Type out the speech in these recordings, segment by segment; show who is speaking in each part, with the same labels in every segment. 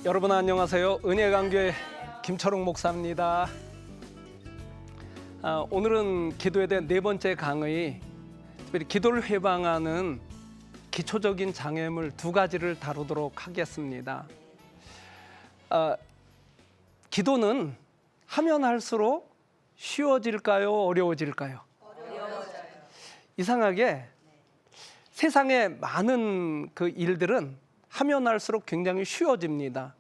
Speaker 1: 여러분 안녕하세요. 은혜강교회 김철웅 목사입니다. 오늘은 기도에 대한 네 번째 강의, 특별히 기도를 회방하는 기초적인 장애물 두 가지를 다루도록 하겠습니다. 기도는 하면 할수록 쉬워질까요? 어려워질까요? 어려워져요. 이상하게 세상에 많은 그 일들은 하면 할수록 굉장히 쉬워집니다.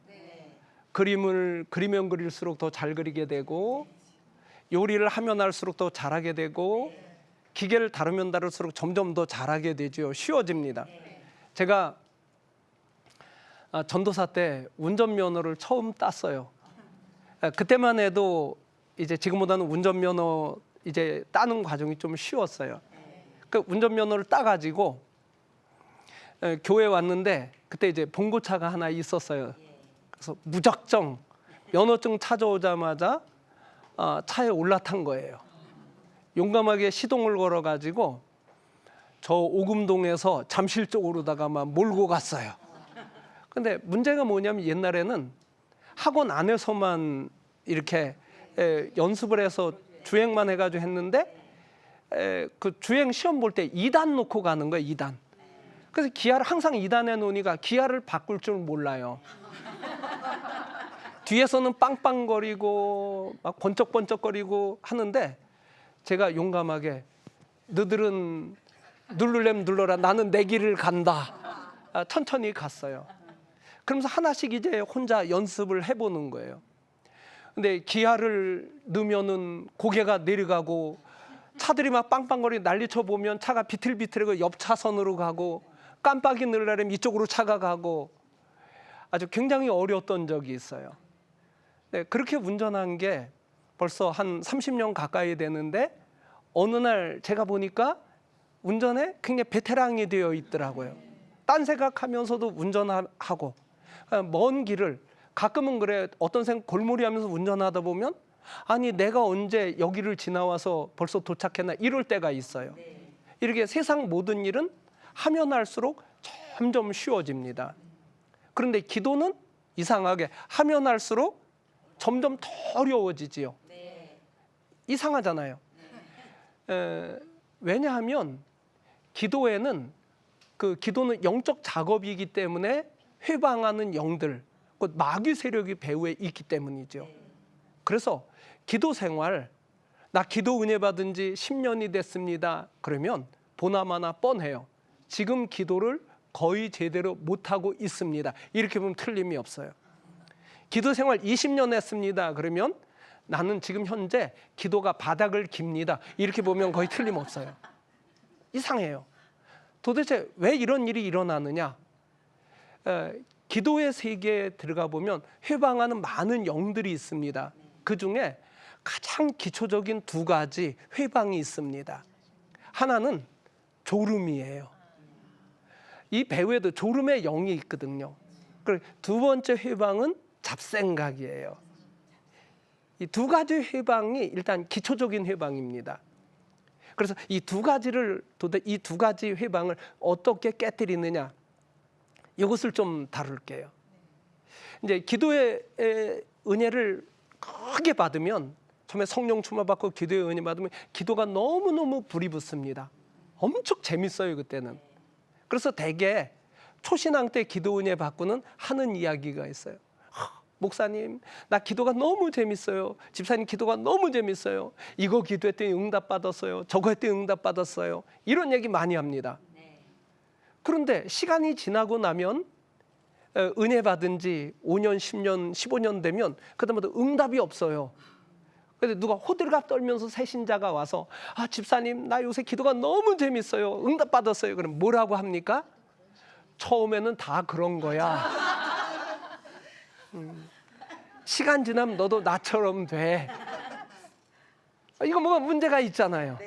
Speaker 1: 그림을 그리면 그릴수록 더 잘 그리게 되고, 요리를 하면 할수록 더 잘하게 되고, 기계를 다루면 다룰수록 점점 더 잘하게 되죠. 쉬워집니다. 제가 전도사 때 운전면허를 처음 땄어요. 그때만 해도 이제 지금보다는 운전면허 이제 따는 과정이 좀 쉬웠어요. 그 운전면허를 따가지고 교회 왔는데 그때 이제 봉고차가 하나 있었어요. 그래서 무작정 면허증 찾아오자마자 차에 올라탄 거예요. 용감하게 시동을 걸어가지고 저 오금동에서 잠실 쪽으로다가 막 몰고 갔어요. 근데 문제가 뭐냐면 옛날에는 학원 안에서만 이렇게 연습을 해서 주행만 해가지고 했는데 그 주행 시험 볼 때 2단 놓고 가는 거예요. 2단. 그래서 기아를 항상 2단에 놓으니까 기아를 바꿀 줄 몰라요. 뒤에서는 빵빵거리고 막 번쩍번쩍거리고 하는데 제가 용감하게 너들은 누르려면 눌러라, 나는 내 길을 간다. 천천히 갔어요. 그러면서 하나씩 이제 혼자 연습을 해보는 거예요. 근데 기아를 넣으면은 고개가 내려가고, 차들이 막 빵빵거리고 난리쳐 보면 차가 비틀비틀하고 옆 차선으로 가고, 깜빡이 넣으려면 이쪽으로 차가 가고, 아주 굉장히 어려웠던 적이 있어요. 네, 그렇게 운전한 게 벌써 한 30년 가까이 되는데 어느 날 제가 보니까 운전에 굉장히 베테랑이 되어 있더라고요. 딴 생각하면서도 운전하고, 먼 길을 가끔은 그래, 어떤 생각 골몰이 하면서 운전하다 보면 아니 내가 언제 여기를 지나와서 벌써 도착했나 이럴 때가 있어요. 이렇게 세상 모든 일은 하면 할수록 점점 쉬워집니다. 그런데 기도는 이상하게 하면 할수록 점점 더 어려워지지요. 이상하잖아요. 왜냐하면 기도는 영적 작업이기 때문에 회방하는 영들, 곧 마귀 세력이 배후에 있기 때문이죠. 그래서 기도 생활, 나 기도 은혜 받은 지 10년이 됐습니다. 그러면 보나마나 뻔해요. 지금 기도를 거의 제대로 못하고 있습니다. 이렇게 보면 틀림이 없어요. 기도 생활 20년 했습니다. 그러면 나는 지금 현재 기도가 바닥을 깁니다. 이렇게 보면 거의 틀림없어요. 이상해요. 도대체 왜 이런 일이 일어나느냐? 기도의 세계에 들어가 보면 회방하는 많은 영들이 있습니다. 그 중에 가장 기초적인 두 가지 회방이 있습니다. 하나는 졸음이에요. 이 배후에도 졸음의 영이 있거든요. 그리고 두 번째 회방은 잡생각이에요. 이 두 가지 회방이 일단 기초적인 회방입니다. 그래서 이 두 가지 회방을 어떻게 깨뜨리느냐, 이것을 좀 다룰게요. 이제 기도의 은혜를 크게 받으면, 처음에 성령 충만 받고 기도의 은혜 받으면 기도가 너무너무 불이 붙습니다. 엄청 재밌어요 그때는. 그래서 대개 초신앙 때 기도 은혜 받고는 하는 이야기가 있어요. 목사님, 나 기도가 너무 재밌어요. 집사님, 기도가 너무 재밌어요. 이거 기도했더니 응답 받았어요. 저거 했더니 응답 받았어요. 이런 얘기 많이 합니다. 그런데 시간이 지나고 나면 은혜 받은 지 5년, 10년, 15년 되면 그다음부터 응답이 없어요. 그런데 누가 호들갑 떨면서 새신자가 와서 집사님, 나 요새 기도가 너무 재밌어요. 응답 받았어요. 그럼 뭐라고 합니까? 처음에는 다 그런 거야. 시간 지나면 너도 나처럼 돼. 이거 뭐가 문제가 있잖아요.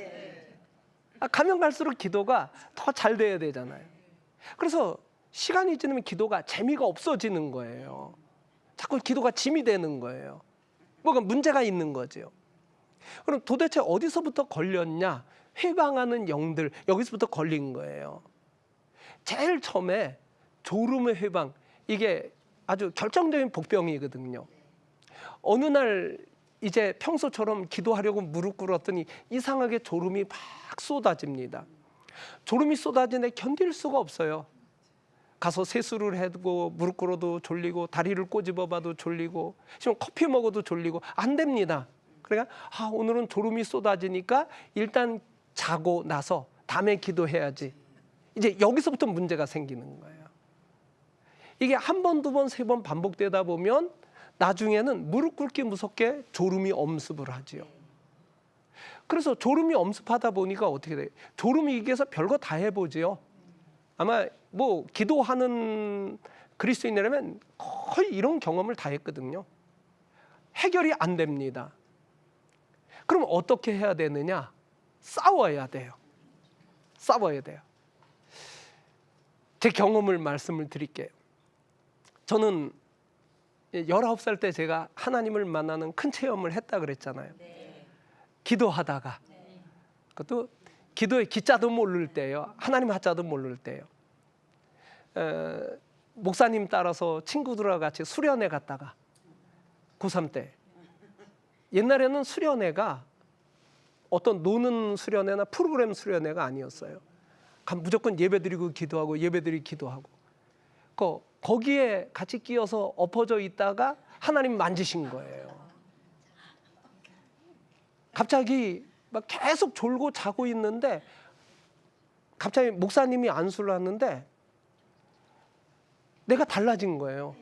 Speaker 1: 가면 갈수록 기도가 더 잘 돼야 되잖아요. 그래서 시간이 지나면 기도가 재미가 없어지는 거예요. 자꾸 기도가 짐이 되는 거예요. 뭐가 문제가 있는 거죠. 그럼 도대체 어디서부터 걸렸냐? 회방하는 영들, 여기서부터 걸린 거예요. 제일 처음에 졸음의 회방, 이게 아주 결정적인 복병이거든요. 어느 날 이제 평소처럼 기도하려고 무릎 꿇었더니 이상하게 졸음이 막 쏟아집니다. 졸음이 쏟아지는데 견딜 수가 없어요. 가서 세수를 해도 무릎 꿇어도 졸리고 다리를 꼬집어봐도 졸리고 지금 커피 먹어도 졸리고 안 됩니다. 그러니까 오늘은 졸음이 쏟아지니까 일단 자고 나서 다음에 기도해야지. 이제 여기서부터 문제가 생기는 거예요. 이게 한 번, 두 번, 세 번 반복되다 보면 나중에는 무릎 꿇기 무섭게 졸음이 엄습을 하지요. 그래서 졸음이 엄습하다 보니까 어떻게 돼요? 졸음이 이겨서 별거 다 해보지요. 아마 뭐 기도하는 그리스도인이라면 거의 이런 경험을 다 했거든요. 해결이 안 됩니다. 그럼 어떻게 해야 되느냐? 싸워야 돼요. 싸워야 돼요. 제 경험을 말씀을 드릴게요. 저는 19살 때 제가 하나님을 만나는 큰 체험을 했다 그랬잖아요. 기도하다가 그것도 기도의 기자도 모를 때요. 하나님 하자도 모를 때요. 목사님 따라서 친구들과 같이 수련회 갔다가 고3 때 옛날에는 수련회가 어떤 노는 수련회나 프로그램 수련회가 아니었어요. 무조건 예배드리고 기도하고 예배드리고 기도하고 거기에 같이 끼어서 엎어져 있다가 하나님 만지신 거예요. 갑자기 막 계속 졸고 자고 있는데 갑자기 목사님이 안수를 하는데 내가 달라진 거예요.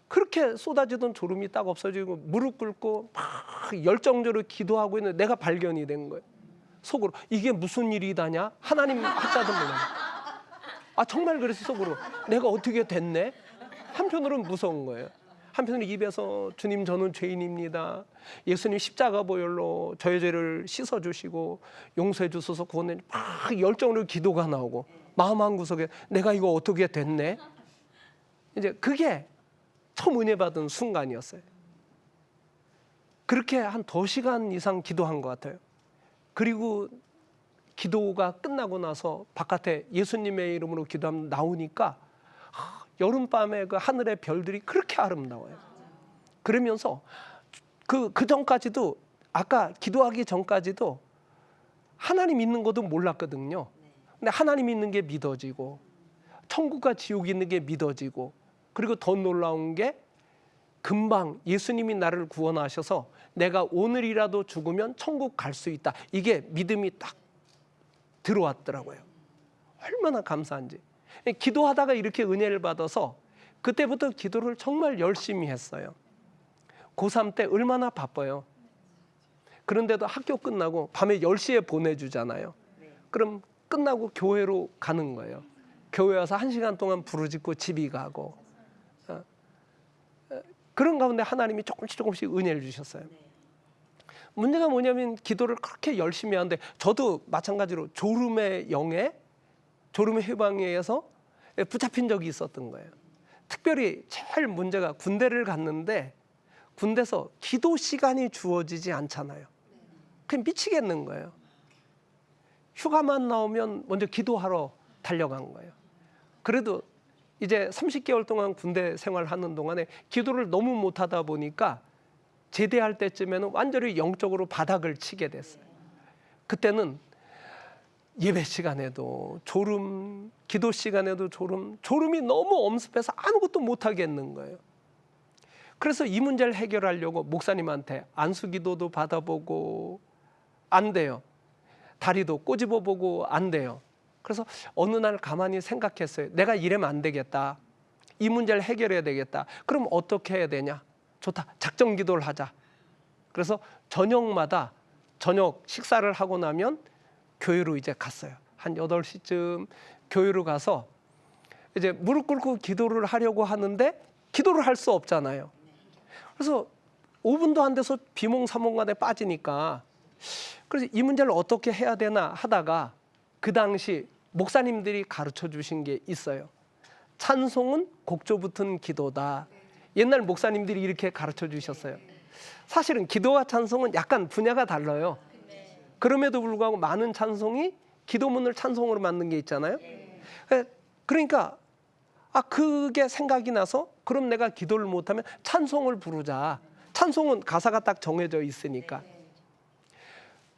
Speaker 1: 그렇게 쏟아지던 졸음이 딱 없어지고 무릎 꿇고 막 열정적으로 기도하고 있는데 내가 발견이 된 거예요. 속으로 이게 무슨 일이다냐? 하나님 하자도 몰라. 정말 그래서 속으로 내가 어떻게 됐네? 한편으로는 무서운 거예요. 한편으로 입에서 주님 저는 죄인입니다. 예수님 십자가 보혈로 저의 죄를 씻어주시고 용서해 주소서 구원해 막 열정으로 기도가 나오고 마음 한구석에 내가 이거 어떻게 됐네? 이제 그게 처음 은혜 받은 순간이었어요. 그렇게 한 2시간 이상 기도한 것 같아요. 그리고 기도가 끝나고 나서 바깥에 예수님의 이름으로 기도하면 나오니까 여름밤에 그 하늘의 별들이 그렇게 아름다워요. 그러면서 그 전까지도 아까 기도하기 전까지도 하나님 있는 것도 몰랐거든요. 근데 하나님 있는 게 믿어지고 천국과 지옥이 있는 게 믿어지고 그리고 더 놀라운 게 금방 예수님이 나를 구원하셔서 내가 오늘이라도 죽으면 천국 갈 수 있다. 이게 믿음이 딱 들어왔더라고요. 얼마나 감사한지. 기도하다가 이렇게 은혜를 받아서 그때부터 기도를 정말 열심히 했어요. 고3 때 얼마나 바빠요. 그런데도 학교 끝나고 밤에 10시에 보내주잖아요. 그럼 끝나고 교회로 가는 거예요. 교회 와서 1시간 동안 부르짖고 집이 가고 그런 가운데 하나님이 조금씩 은혜를 주셨어요. 문제가 뭐냐면 기도를 그렇게 열심히 하는데 저도 마찬가지로 졸음의 해방에 의해서 붙잡힌 적이 있었던 거예요. 특별히 제일 문제가 군대를 갔는데 군대에서 기도 시간이 주어지지 않잖아요. 그냥 미치겠는 거예요. 휴가만 나오면 먼저 기도하러 달려간 거예요. 그래도 이제 30개월 동안 군대 생활하는 동안에 기도를 너무 못하다 보니까 제대할 때쯤에는 완전히 영적으로 바닥을 치게 됐어요. 그때는 예배 시간에도 졸음, 기도 시간에도 졸음이 너무 엄습해서 아무것도 못하겠는 거예요. 그래서 이 문제를 해결하려고 목사님한테 안수기도도 받아보고 안 돼요. 다리도 꼬집어보고 안 돼요. 그래서 어느 날 가만히 생각했어요. 내가 이러면 안 되겠다. 이 문제를 해결해야 되겠다. 그럼 어떻게 해야 되냐? 좋다. 작정 기도를 하자. 그래서 저녁마다 저녁 식사를 하고 나면 교회로 이제 갔어요. 한 8시쯤 교회로 가서 이제 무릎 꿇고 기도를 하려고 하는데 기도를 할 수 없잖아요. 그래서 5분도 안 돼서 비몽사몽간에 빠지니까 그래서 이 문제를 어떻게 해야 되나 하다가 그 당시 목사님들이 가르쳐 주신 게 있어요. 찬송은 곡조 붙은 기도다. 옛날 목사님들이 이렇게 가르쳐 주셨어요. 사실은 기도와 찬송은 약간 분야가 달라요. 그럼에도 불구하고 많은 찬송이 기도문을 찬송으로 만든 게 있잖아요. 그러니까 그게 생각이 나서 그럼 내가 기도를 못하면 찬송을 부르자. 찬송은 가사가 딱 정해져 있으니까.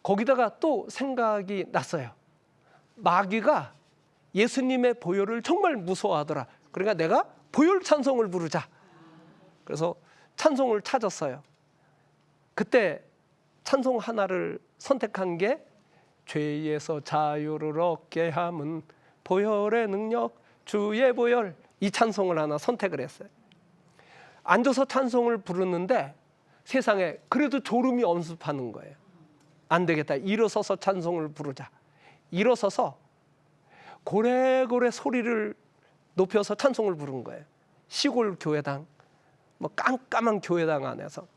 Speaker 1: 거기다가 또 생각이 났어요. 마귀가 예수님의 보혈을 정말 무서워하더라. 그러니까 내가 보혈 찬송을 부르자. 그래서 찬송을 찾았어요. 그때 찬송 하나를 선택한 게 죄에서 자유를 얻게 함은 보혈의 능력 주의 보혈, 이 찬송을 하나 선택을 했어요. 앉아서 찬송을 부르는데 세상에 그래도 졸음이 엄습하는 거예요. 안 되겠다. 일어서서 찬송을 부르자. 일어서서 고래고래 소리를 높여서 찬송을 부른 거예요. 시골 교회당, 뭐 깜깜한 교회당 안에서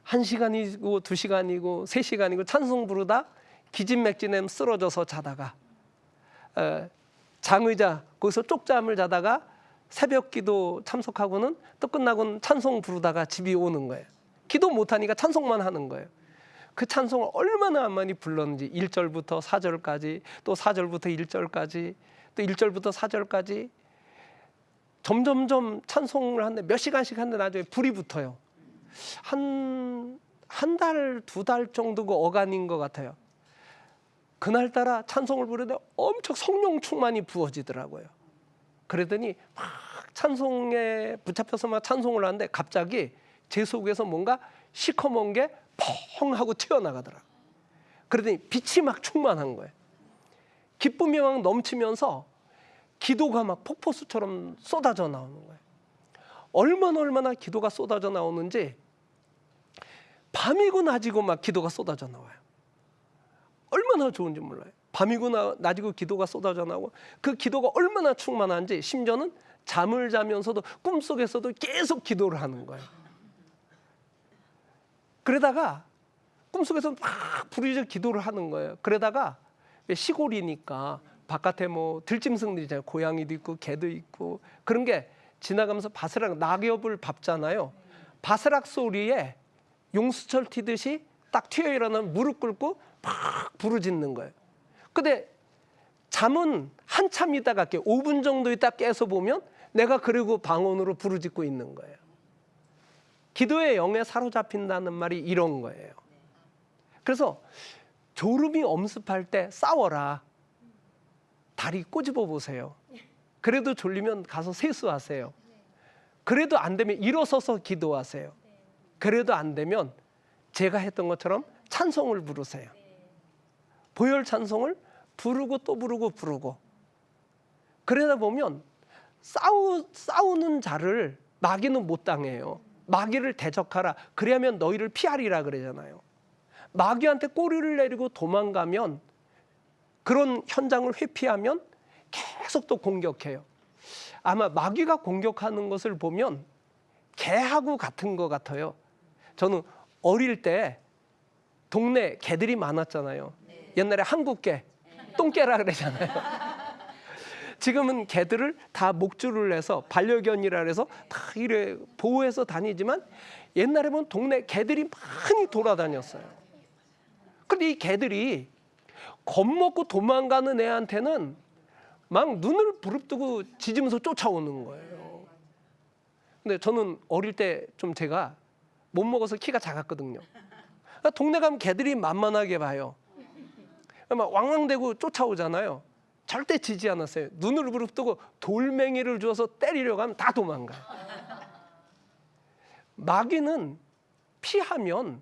Speaker 1: 1시간이고 2시간이고 3시간이고 찬송 부르다 기진맥진에 쓰러져서 자다가 장의자 거기서 쪽잠을 자다가 새벽 기도 참석하고는 또 끝나고는 찬송 부르다가 집이 오는 거예요. 기도 못하니까 찬송만 하는 거예요. 그 찬송을 얼마나 많이 불렀는지 1절부터 4절까지 또 4절부터 1절까지 또 1절부터 4절까지 점점점 찬송을 하는데 몇 시간씩 하는데 나중에 불이 붙어요. 한 달, 2달 정도가 어간인 것 같아요. 그날따라 찬송을 부르는데 엄청 성령 충만이 부어지더라고요. 그러더니 막 찬송에 붙잡혀서 막 찬송을 하는데 갑자기 제 속에서 뭔가 시커먼 게 펑 하고 튀어나가더라고요. 그러더니 빛이 막 충만한 거예요. 기쁨이 막 넘치면서 기도가 막 폭포수처럼 쏟아져 나오는 거예요. 얼마나 기도가 쏟아져 나오는지 밤이고 낮이고 막 기도가 쏟아져 나와요. 얼마나 좋은지 몰라요. 밤이고 낮이고 기도가 쏟아져 나오고 그 기도가 얼마나 충만한지 심지어는 잠을 자면서도 꿈속에서도 계속 기도를 하는 거예요. 그러다가 꿈속에서 막 부르짖어 기도를 하는 거예요. 그러다가 시골이니까 바깥에 뭐 들짐승들이 있잖아요. 고양이도 있고 개도 있고 그런 게 지나가면서 바스락 낙엽을 밟잖아요. 바스락 소리에 용수철 튀듯이 딱 튀어 일어나면 무릎 꿇고 막 부르짖는 거예요. 근데 잠은 한참 있다가 깨 5분 정도 있다 깨서 보면 내가 그리고 방언으로 부르짖고 있는 거예요. 기도의 영에 사로잡힌다는 말이 이런 거예요. 그래서 졸음이 엄습할 때 싸워라. 다리 꼬집어 보세요. 그래도 졸리면 가서 세수하세요. 그래도 안 되면 일어서서 기도하세요. 그래도 안 되면 제가 했던 것처럼 찬송을 부르세요. 보혈 찬송을 부르고 또 부르고 그러다 보면 싸우는 자를 마귀는 못 당해요. 마귀를 대적하라. 그래야면 너희를 피하리라 그러잖아요. 마귀한테 꼬리를 내리고 도망가면 그런 현장을 회피하면 계속 또 공격해요. 아마 마귀가 공격하는 것을 보면 개하고 같은 것 같아요. 저는 어릴 때 동네 개들이 많았잖아요. 옛날에 한국개, 똥개라 그러잖아요. 지금은 개들을 다 목줄을 해서 반려견이라 해서 다 이래 보호해서 다니지만 옛날에 보면 동네 개들이 많이 돌아다녔어요. 근데 이 개들이 겁먹고 도망가는 애한테는 막 눈을 부릅뜨고 짖으면서 쫓아오는 거예요. 근데 저는 어릴 때 좀 제가 못 먹어서 키가 작았거든요. 동네 가면 개들이 만만하게 봐요. 막 왕왕대고 쫓아오잖아요. 절대 지지 않았어요. 눈을 부릅뜨고 돌멩이를 주어서 때리려고 하면 다 도망가요. 마귀는 피하면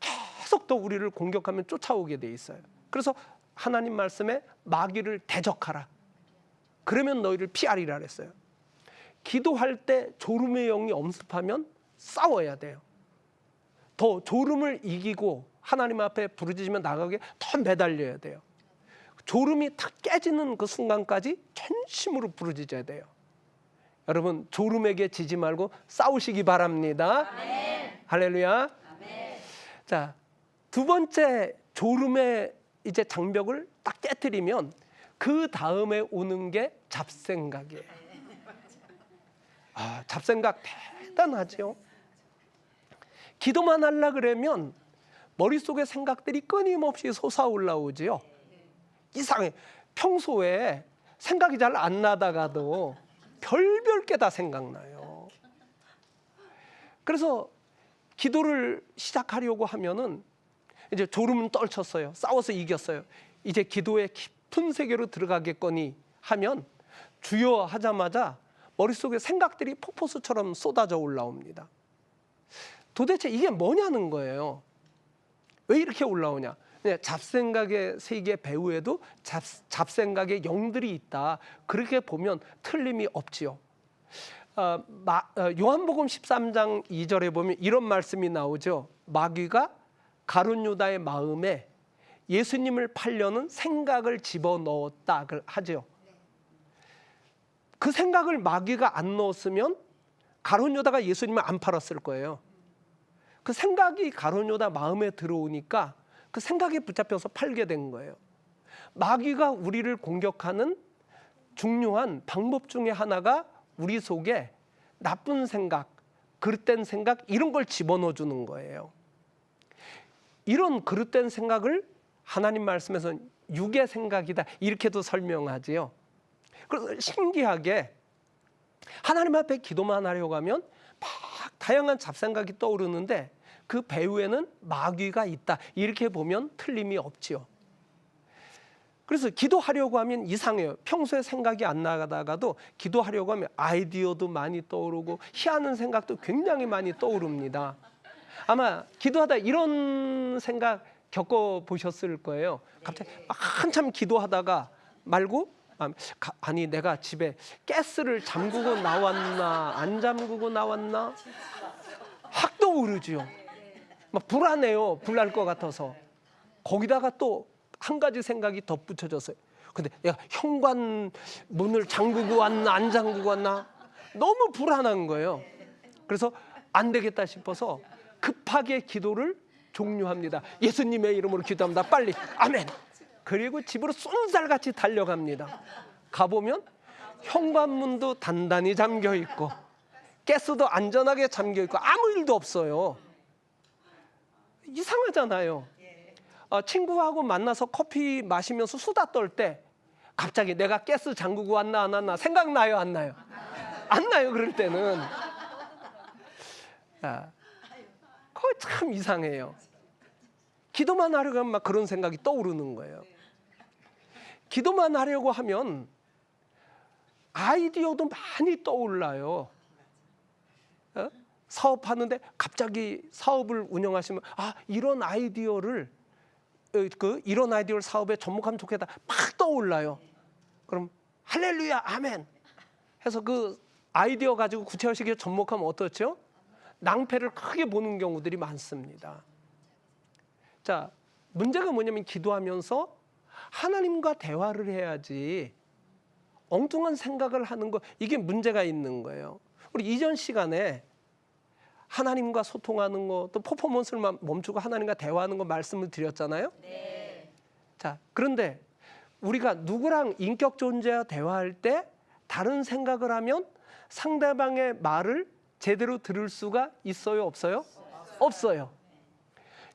Speaker 1: 계속 더 우리를 공격하면 쫓아오게 돼 있어요. 그래서 하나님 말씀에 마귀를 대적하라. 그러면 너희를 피하리라 그랬어요. 기도할 때 졸음의 영이 엄습하면 싸워야 돼요. 더 졸음을 이기고 하나님 앞에 부르짖으며 나가게 더 매달려야 돼요. 졸음이 탁 깨지는 그 순간까지 전심으로 부르짖어야 돼요. 여러분 졸음에게 지지 말고 싸우시기 바랍니다. 아멘. 할렐루야. 아멘. 자, 두 번째 졸음의 이제 장벽을 딱 깨트리면 그 다음에 오는 게 잡생각이에요. 잡생각 대단하죠. 기도만 하려 그러면 머릿속에 생각들이 끊임없이 솟아올라오지요. 이상해. 평소에 생각이 잘 안 나다가도 별별 게 다 생각나요. 그래서 기도를 시작하려고 하면은 이제 졸음은 떨쳤어요. 싸워서 이겼어요. 이제 기도의 깊은 세계로 들어가겠거니 하면 주여 하자마자 머릿속에 생각들이 폭포수처럼 쏟아져 올라옵니다. 도대체 이게 뭐냐는 거예요. 왜 이렇게 올라오냐? 잡생각의 세계 배후에도 잡생각의 영들이 있다. 그렇게 보면 틀림이 없지요. 요한복음 13장 2절에 보면 이런 말씀이 나오죠. 마귀가 가룟 유다의 마음에 예수님을 팔려는 생각을 집어넣었다 하죠. 그 생각을 마귀가 안 넣었으면 가룟 유다가 예수님을 안 팔았을 거예요. 그 생각이 가룟 유다 마음에 들어오니까 그 생각에 붙잡혀서 팔게 된 거예요. 마귀가 우리를 공격하는 중요한 방법 중에 하나가 우리 속에 나쁜 생각, 그릇된 생각 이런 걸 집어넣어 주는 거예요. 이런 그릇된 생각을 하나님 말씀에서 육의 생각이다 이렇게도 설명하지요. 그래서 신기하게 하나님 앞에 기도만 하려고 하면 막 다양한 잡생각이 떠오르는데 그 배후에는 마귀가 있다 이렇게 보면 틀림이 없지요. 그래서 기도하려고 하면 이상해요. 평소에 생각이 안 나가다가도 기도하려고 하면 아이디어도 많이 떠오르고 희한한 생각도 굉장히 많이 떠오릅니다. 아마 기도하다 이런 생각 겪어보셨을 거예요. 갑자기 한참 기도하다가 말고 아니 내가 집에 가스를 잠그고 나왔나 안 잠그고 나왔나 확 떠오르죠. 막 불안해요. 불날 것 같아서. 거기다가 또 한 가지 생각이 덧붙여졌어요. 근데 내가 현관 문을 잠그고 왔나 안 잠그고 왔나 너무 불안한 거예요. 그래서 안 되겠다 싶어서 급하게 기도를 종료합니다. 예수님의 이름으로 기도합니다. 빨리 아멘. 그리고 집으로 쏜살같이 달려갑니다. 가보면 현관문도 단단히 잠겨 있고 가스도 안전하게 잠겨 있고 아무 일도 없어요. 이상하잖아요. 친구하고 만나서 커피 마시면서 수다 떨 때 갑자기 내가 가스 잠그고 왔나 안 왔나 생각나요 안 나요? 안 나요. 그럴 때는 그거 참 이상해요. 기도만 하려고 하면 막 그런 생각이 떠오르는 거예요. 기도만 하려고 하면 아이디어도 많이 떠올라요. 사업하는데 갑자기 사업을 운영하시면 이런 아이디어를 사업에 접목하면 좋겠다 막 떠올라요. 그럼 할렐루야 아멘 해서 그 아이디어 가지고 구체화시켜 접목하면 어떻죠? 낭패를 크게 보는 경우들이 많습니다. 자, 문제가 뭐냐면 기도하면서 하나님과 대화를 해야지 엉뚱한 생각을 하는 거 이게 문제가 있는 거예요. 우리 이전 시간에 하나님과 소통하는 거 또 퍼포먼스를 멈추고 하나님과 대화하는 거 말씀을 드렸잖아요.
Speaker 2: 네.
Speaker 1: 자, 그런데 우리가 누구랑 인격 존재와 대화할 때 다른 생각을 하면 상대방의 말을 제대로 들을 수가 있어요, 없어요? 없어요.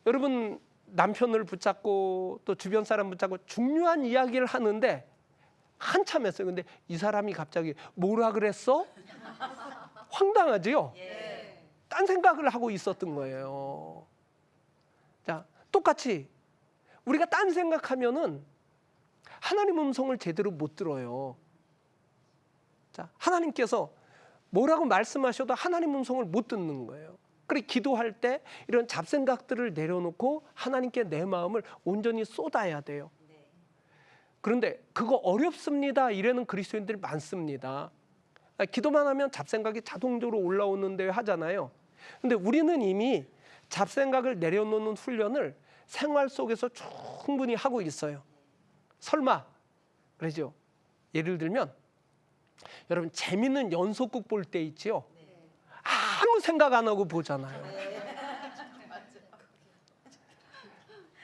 Speaker 1: 여러분 남편을 붙잡고 또 주변 사람 붙잡고 중요한 이야기를 하는데 한참 했어요. 근데 이 사람이 갑자기 뭐라 그랬어? 황당하지요? 딴 생각을 하고 있었던 거예요. 자, 똑같이 우리가 딴 생각하면은 하나님 음성을 제대로 못 들어요. 자, 하나님께서 뭐라고 말씀하셔도 하나님 음성을 못 듣는 거예요. 그래 기도할 때 이런 잡생각들을 내려놓고 하나님께 내 마음을 온전히 쏟아야 돼요. 그런데 그거 어렵습니다. 이래는 그리스도인들이 많습니다. 기도만 하면 잡생각이 자동적으로 올라오는데 하잖아요. 근데 우리는 이미 잡생각을 내려놓는 훈련을 생활 속에서 충분히 하고 있어요. 설마 그러죠. 예를 들면 여러분 재밌는 연속극 볼 때 있지요. 아무 생각 안 하고 보잖아요.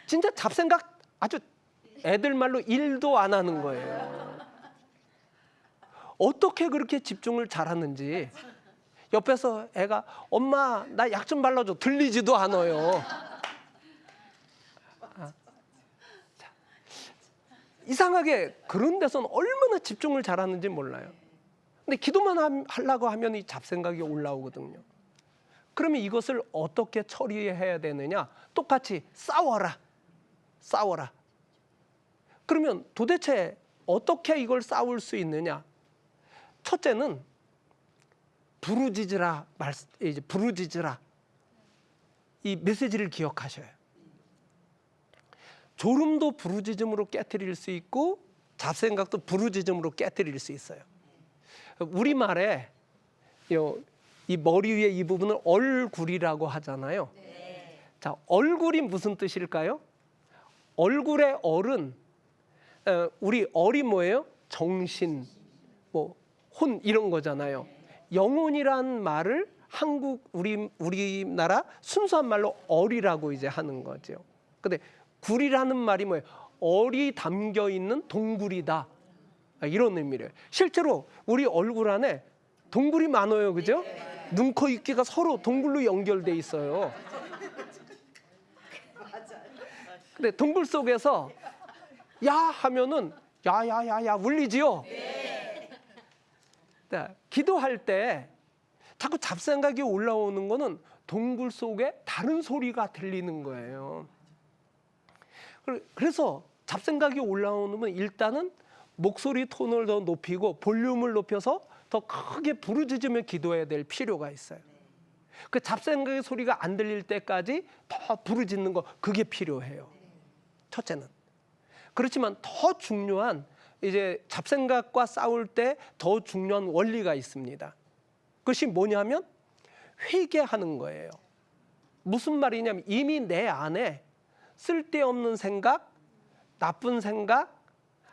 Speaker 1: 진짜 잡생각 아주 애들 말로 1도 안 하는 거예요. 어떻게 그렇게 집중을 잘하는지. 옆에서 애가 엄마 나 약 좀 발라줘 들리지도 않아요. 이상하게 그런 데서는 얼마나 집중을 잘하는지 몰라요. 근데 기도만 하려고 하면 이 잡생각이 올라오거든요. 그러면 이것을 어떻게 처리해야 되느냐? 똑같이 싸워라. 그러면 도대체 어떻게 이걸 싸울 수 있느냐? 첫째는 부르짖으라. 이 메시지를 기억하셔요. 졸음도 부르짖음으로 깨트릴 수 있고 잡생각도 부르짖음으로 깨트릴 수 있어요. 우리말에 이 머리 위에 이 부분을 얼굴이라고 하잖아요. 자, 얼굴이 무슨 뜻일까요? 얼굴의 얼은 우리 얼이 뭐예요? 정신, 혼 이런 거잖아요. 영혼이란 말을 우리나라 순수한 말로 얼이라고 이제 하는 거죠. 근데 굴이라는 말이 뭐예요? 얼이 담겨 있는 동굴이다. 이런 의미래요. 실제로 우리 얼굴 안에 동굴이 많아요, 그죠? 눈, 코, 입기가 서로 동굴로 연결돼 있어요. 근데 동굴 속에서 야 하면은 야야야야 울리지요. 네, 기도할 때 자꾸 잡생각이 올라오는 거는 동굴 속에 다른 소리가 들리는 거예요. 그래서 잡생각이 올라오면 일단은 목소리 톤을 더 높이고 볼륨을 높여서 더 크게 부르짖으며 기도해야 될 필요가 있어요. 그 잡생각의 소리가 안 들릴 때까지 더 부르짖는 거, 그게 필요해요. 첫째는. 그렇지만 더 중요한, 이제 잡생각과 싸울 때 더 중요한 원리가 있습니다. 그것이 뭐냐면 회개하는 거예요. 무슨 말이냐면 이미 내 안에 쓸데없는 생각, 나쁜 생각,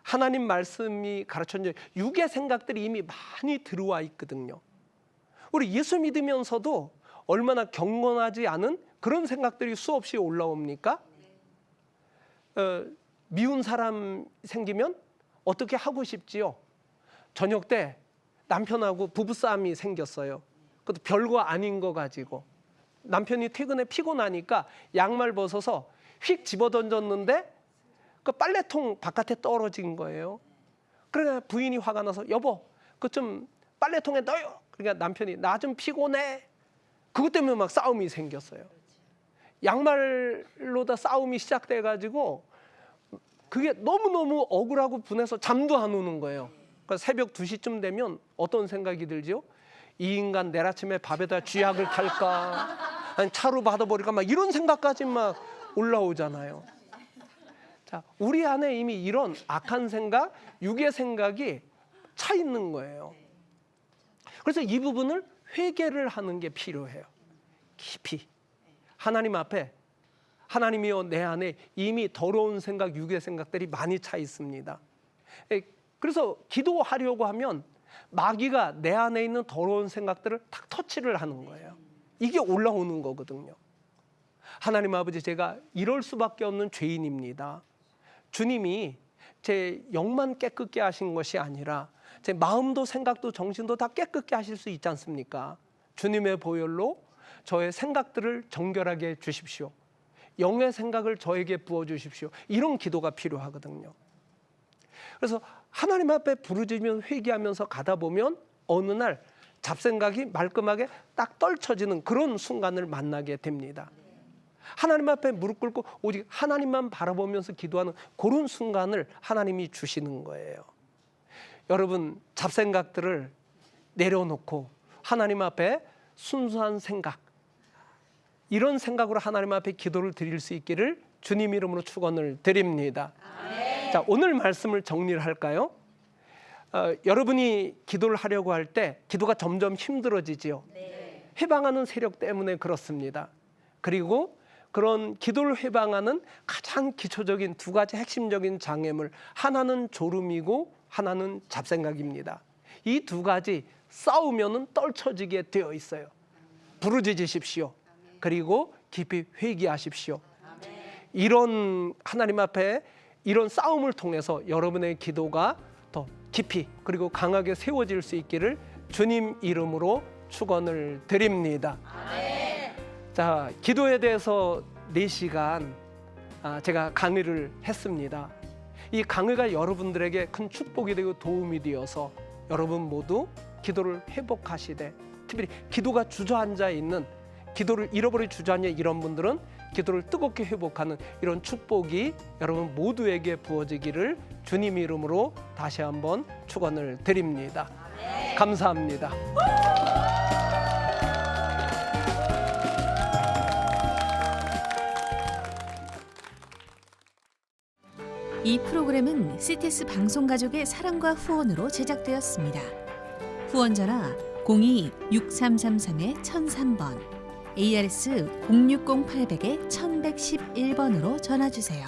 Speaker 1: 하나님 말씀이 가르쳐준 육의 생각들이 이미 많이 들어와 있거든요. 우리 예수 믿으면서도 얼마나 경건하지 않은 그런 생각들이 수없이 올라옵니까? 미운 사람 생기면 어떻게 하고 싶지요? 저녁 때 남편하고 부부싸움이 생겼어요. 그것도 별거 아닌 거 가지고. 남편이 퇴근에 피곤하니까 양말 벗어서 휙 집어던졌는데 그 빨래통 바깥에 떨어진 거예요. 그러니까 부인이 화가 나서 여보, 그거 좀 빨래통에 넣어요. 그러니까 남편이 나 좀 피곤해. 그것 때문에 막 싸움이 생겼어요. 양말로 다 싸움이 시작돼가지고 그게 너무너무 억울하고 분해서 잠도 안 오는 거예요. 그러니까 새벽 2시쯤 되면 어떤 생각이 들죠? 이 인간 내일 아침에 밥에다 쥐약을 탈까? 아니 차로 받아버릴까? 막 이런 생각까지 막 올라오잖아요. 자, 우리 안에 이미 이런 악한 생각, 육의 생각이 차 있는 거예요. 그래서 이 부분을 회개를 하는 게 필요해요. 깊이 하나님 앞에, 하나님이여 내 안에 이미 더러운 생각, 육의 생각들이 많이 차 있습니다. 그래서 기도하려고 하면 마귀가 내 안에 있는 더러운 생각들을 탁 터치를 하는 거예요. 이게 올라오는 거거든요. 하나님 아버지, 제가 이럴 수밖에 없는 죄인입니다. 주님이 제 영만 깨끗게 하신 것이 아니라 제 마음도 생각도 정신도 다 깨끗게 하실 수 있지 않습니까? 주님의 보혈로 저의 생각들을 정결하게 해 주십시오. 영의 생각을 저에게 부어주십시오. 이런 기도가 필요하거든요. 그래서 하나님 앞에 부르짖으며 회개하면서 가다 보면 어느 날 잡생각이 말끔하게 딱 떨쳐지는 그런 순간을 만나게 됩니다. 하나님 앞에 무릎 꿇고 오직 하나님만 바라보면서 기도하는 그런 순간을 하나님이 주시는 거예요. 여러분, 잡생각들을 내려놓고 하나님 앞에 순수한 생각, 이런 생각으로 하나님 앞에 기도를 드릴 수 있기를 주님 이름으로 축원을 드립니다. 자, 오늘 말씀을 정리를 할까요? 여러분이 기도를 하려고 할 때 기도가 점점 힘들어지지요. 해방하는 세력 때문에 그렇습니다. 그리고 그런 기도를 해방하는 가장 기초적인 두 가지 핵심적인 장애물, 하나는 졸음이고 하나는 잡생각입니다. 이 두 가지 싸우면은 떨쳐지게 되어 있어요. 부르짖으십시오. 그리고 깊이 회개하십시오. 이런 하나님 앞에 이런 싸움을 통해서 여러분의 기도가 더 깊이 그리고 강하게 세워질 수 있기를 주님 이름으로 축원을 드립니다. 자, 기도에 대해서 4시간 제가 강의를 했습니다. 이 강의가 여러분들에게 큰 축복이 되고 도움이 되어서 여러분 모두 기도를 회복하시되, 특별히 기도가 주저앉아 있는, 기도를 잃어버린 주저앉아 이런 분들은 기도를 뜨겁게 회복하는 이런 축복이 여러분 모두에게 부어지기를 주님 이름으로 다시 한번 축원을 드립니다. 감사합니다.
Speaker 2: 이 프로그램은 CTS 방송가족의 사랑과 후원으로 제작되었습니다. 후원 전화 02-6333-1003번, ARS 060-800-1111번으로 전화 주세요.